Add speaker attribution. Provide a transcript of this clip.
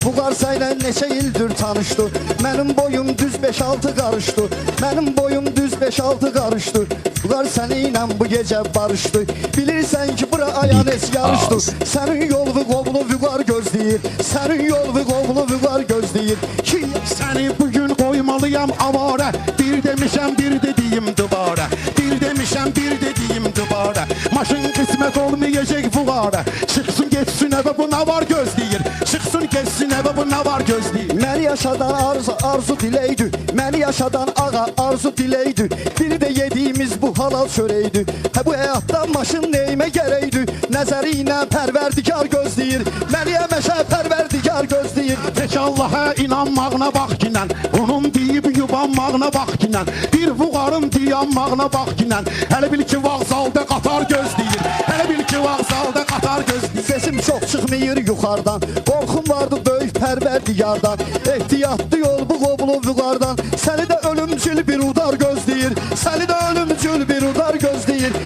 Speaker 1: Vüqar sənlə neçə ildir tanışdı. Mənim boyum düz 5-6 qarışdı. Mənim boyum düz 5-6 qarışdı. Vüqar səninlə bu gecə barışdı. Bilirsən ki bura ayanes yarışdı. Sənin yol və qovlu Vüqar gözləyir. Sənin yol və qovlu Vüqar gözləyir. Ki
Speaker 2: səni bugün qoymalıyam avara. Bir demişəm bir dediyim dubara. Bir demişəm bir dediyim dubara. Maşın qismət olmayacaq Vüqara. Çıxsın getsin evə bu nə var gözləyir. Çıxsın getsin evə bu nə var gözləyir.
Speaker 1: məni yaşadan arzu dileydi. Məni yaşadan ağa arzu dileydi. Bir de yediğimiz bu halal çöreydi. Bu həyatda maşın neyime gereydi. Nəzəri ilə pərverdigar gözləyir. Məni həməşə pərverdigar gözləyir.
Speaker 2: Tək Allaha inanmağına bax kinən. Onun deyib yubanmağına bax kinən. Bir Vüqarın dayanmağına bax kinən. Hələ bil ki vağzalda qatar gözləyir. Hələ bil ki vağzalda qatar gözləyir.
Speaker 1: Sesim çox çıxmayır yuxardan. Qorxum vardı böyük pərverdigardan. Ehtiyatlı yol bu qovlu Vüqardan. Səni də ölümcül bir udar gözləyir.